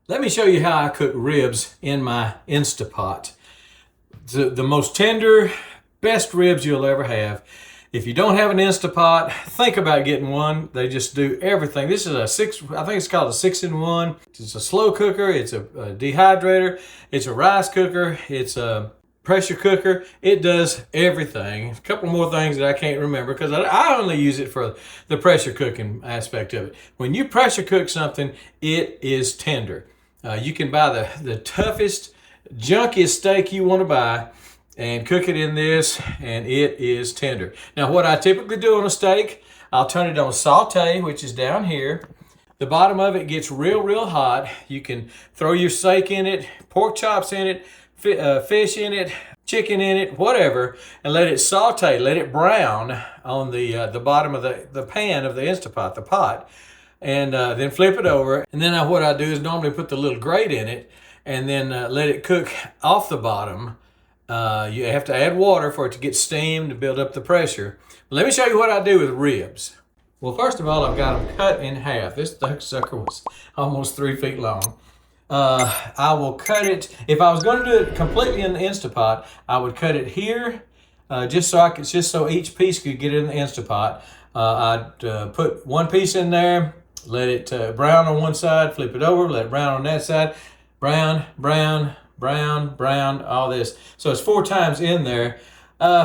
Let me show you how I cook ribs in my Instapot. The most tender, best ribs you'll ever have. If you don't have an Instapot, think about getting one. They just do everything. This is I think it's called a 6-in-1. It's a slow cooker, it's a dehydrator, it's a rice cooker, it's a pressure cooker. It does everything. A couple more things that I can't remember because I only use it for the pressure cooking aspect of it. When you pressure cook something, it is tender. You can buy the toughest, junkiest steak you want to buy and cook it in this, and it is tender. Now, what I typically do on a steak, I'll turn it on saute, which is down here. The bottom of it gets real hot. You can throw your steak in it, pork chops in it, fish in it, chicken in it, whatever, and let it saute, let it brown on the bottom of the pan of the Instapot, the pot. And then flip it over. And then what I do is normally put the little grate in it and then let it cook off the bottom. You have to add water for it to get steamed to build up the pressure. But let me show you what I do with ribs. Well, first of all, I've got them cut in half. This sucker was almost 3 feet long. I will cut it. If I was going to do it completely in the Instapot, I would cut it here just so each piece could get in the Instapot. I'd put one piece in there. Let it brown on one side, flip it over, let it brown on that side. Brown, brown, brown, brown, all this. So it's 4 times in there,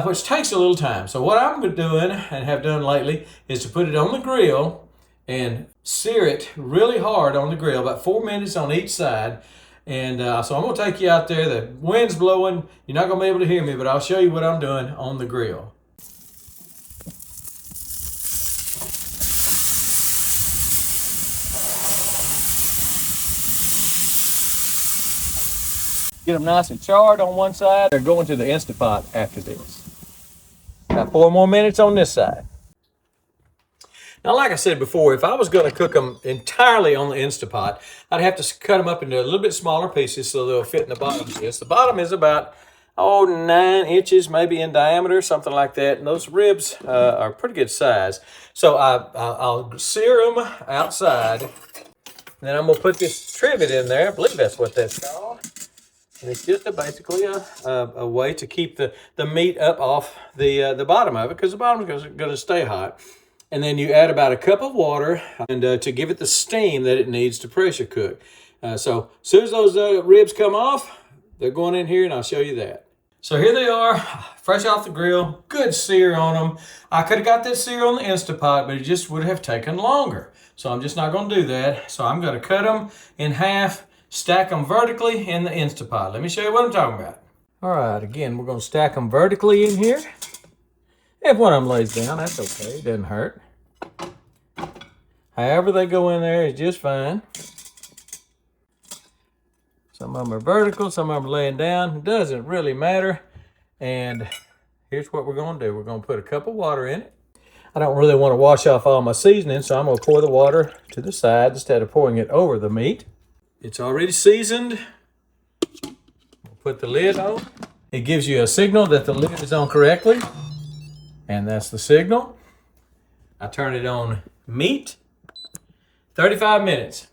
which takes a little time. So what I'm doing, and have done lately, is to put it on the grill and sear it really hard on the grill, about 4 minutes on each side. And so I'm going to take you out there. The wind's blowing. You're not going to be able to hear me, but I'll show you what I'm doing on the grill. Get them nice and charred on one side. They're going to the Instapot after this. About 4 more minutes on this side. Now, like I said before, if I was going to cook them entirely on the Instapot, I'd have to cut them up into a little bit smaller pieces so they'll fit in the bottom of this. The bottom is about 9 inches maybe in diameter, something like that. And those ribs are pretty good size. So I'll sear them outside. And then I'm going to put this trivet in there. I believe that's what that's called. And it's just basically a way to keep the meat up off the bottom of it, because the bottom is going to stay hot. And then you add about a cup of water and to give it the steam that it needs to pressure cook. So as soon as those ribs come off, they're going in here, and I'll show you that. So here they are, fresh off the grill, good sear on them. I could have got that sear on the Instapot, but it just would have taken longer. So I'm just not going to do that. So I'm going to cut them in half, stack them vertically in the Instapot. Let me show you what I'm talking about. All right, again, we're going to stack them vertically in here. If one of them lays down, that's okay. It doesn't hurt. However they go in there is just fine. Some of them are vertical, some of them are laying down. It doesn't really matter. And here's what we're going to do. We're going to put a cup of water in it. I don't really want to wash off all my seasoning, so I'm going to pour the water to the side instead of pouring it over the meat. It's already seasoned. We'll put the lid on. It gives you a signal that the lid is on correctly. And that's the signal. I turn it on meat. 35 minutes.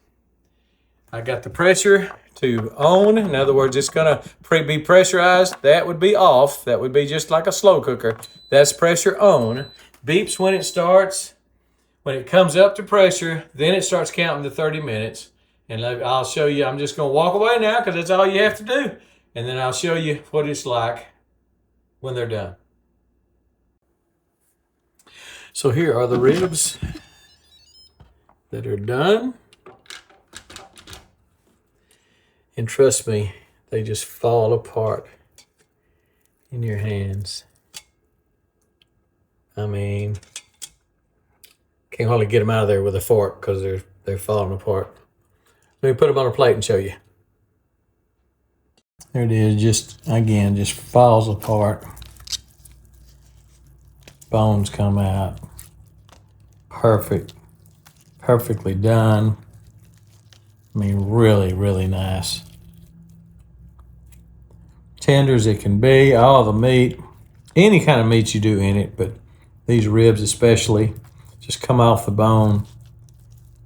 I got the pressure to on. In other words, it's going to be pressurized. That would be off. That would be just like a slow cooker. That's pressure on. Beeps when it starts. When it comes up to pressure, then it starts counting to 30 minutes. And I'll show you. I'm just going to walk away now because that's all you have to do. And then I'll show you what it's like when they're done. So here are the ribs that are done. And trust me, they just fall apart in your hands. I mean, can't hardly get them out of there with a fork because they're falling apart. Let me put them on a plate and show you. There it is, just falls apart. Bones come out. Perfect. Perfectly done. I mean, really nice. Tender as it can be. All the meat, any kind of meat you do in it, but these ribs especially, just come off the bone.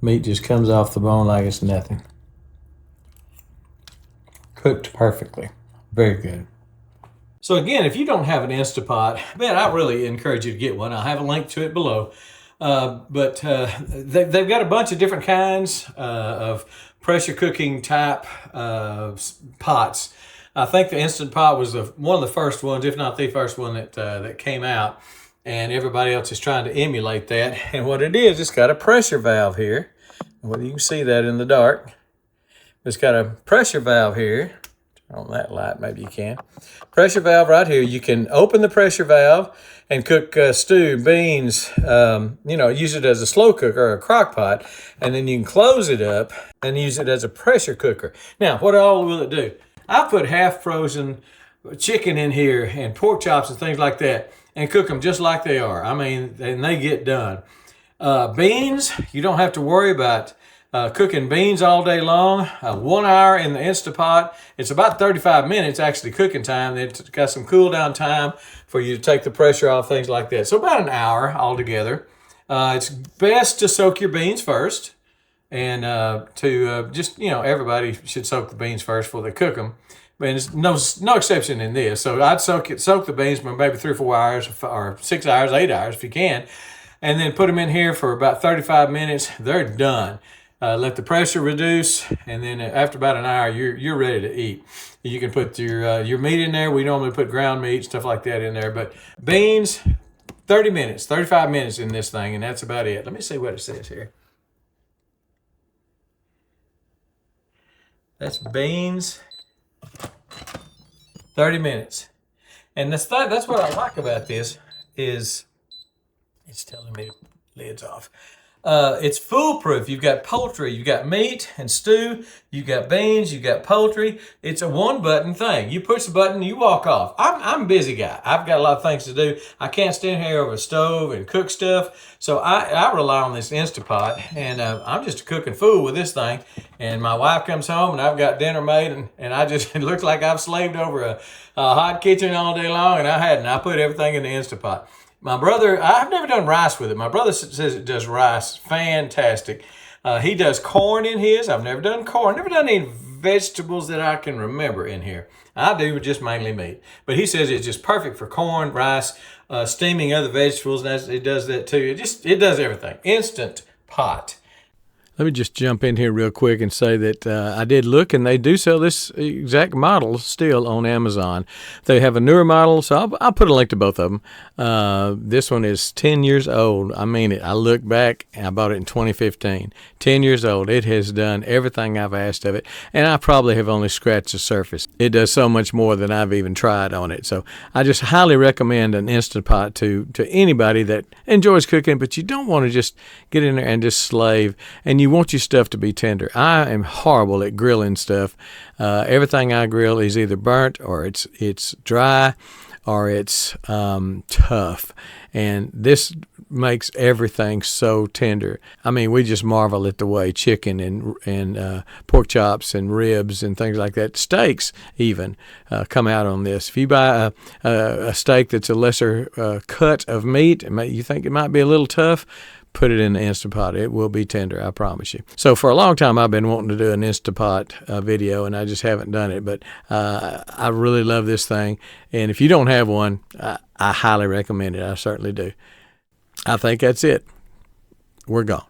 Meat just comes off the bone like it's nothing. cooked perfectly. Very good. So again, if you don't have an Instapot, man, I really encourage you to get one. I'll have a link to it below. But they've got a bunch of different kinds of pressure cooking type pots. I think the Instant Pot was one of the first ones, if not the first one that came out, and everybody else is trying to emulate that. And what it is, it's got a pressure valve here. Whether you can see that in the dark, it's got a pressure valve here. Turn on that light, maybe you can. Pressure valve right here. You can open the pressure valve and cook stew, beans, use it as a slow cooker or a crock pot, and then you can close it up and use it as a pressure cooker. Now, what all will it do? I put half frozen chicken in here and pork chops and things like that and cook them just like they are. I mean, and they get done. Beans, you don't have to worry about cooking beans all day long. 1 hour in the Instapot. It's about 35 minutes actually cooking time. It's got some cool down time for you to take the pressure off, things like that. So about an hour altogether. It's best to soak your beans first. And everybody should soak the beans first before they cook them. But there's no exception in this. So I'd soak the beans for maybe 3 or 4 hours, or 6 hours, 8 hours if you can. And then put them in here for about 35 minutes. They're done. Let the pressure reduce, and then after about an hour, you're ready to eat. You can put your meat in there. We normally put ground meat, stuff like that in there. But beans, 30 minutes, 35 minutes in this thing, and that's about it. Let me see what it says here. That's beans, 30 minutes. And that's what I like about this is it's telling me the lid's off. It's foolproof. You've got poultry, you've got meat and stew, you've got beans, you've got poultry. It's a one-button thing. You push the button, you walk off. I'm a busy guy. I've got a lot of things to do. I can't stand here over a stove and cook stuff. So I rely on this Instapot, and I'm just a cooking fool with this thing. And my wife comes home, and I've got dinner made, and I just, it looks like I've slaved over a hot kitchen all day long, and I hadn't. I put everything in the Instapot. My brother, I've never done rice with it. My brother says it does rice fantastic. He does corn in his. I've never done corn. Never done any vegetables that I can remember in here. I do just mainly meat. But he says it's just perfect for corn, rice, steaming other vegetables. And it does that too. It does everything. Instant Pot. Let me just jump in here real quick and say that I did look, and they do sell this exact model still on Amazon. They have a newer model, so I'll put a link to both of them. This one is 10 years old. I mean it. I look back, and I bought it in 2015. 10 years old. It has done everything I've asked of it, and I probably have only scratched the surface. It does so much more than I've even tried on it. So I just highly recommend an Instant Pot to anybody that enjoys cooking, but you don't want to just get in there and just slave, and you want your stuff to be tender. I am horrible at grilling stuff. Everything I grill is either burnt or it's dry or it's tough. And this makes everything so tender. I mean, we just marvel at the way chicken and pork chops and ribs and things like that, steaks even, come out on this. If you buy a steak that's a lesser cut of meat, you think it might be a little tough, put it in the Instant Pot. It will be tender, I promise you. So for a long time, I've been wanting to do an Instant Pot video, and I just haven't done it. But I really love this thing. And if you don't have one, I highly recommend it. I certainly do. I think that's it. We're gone.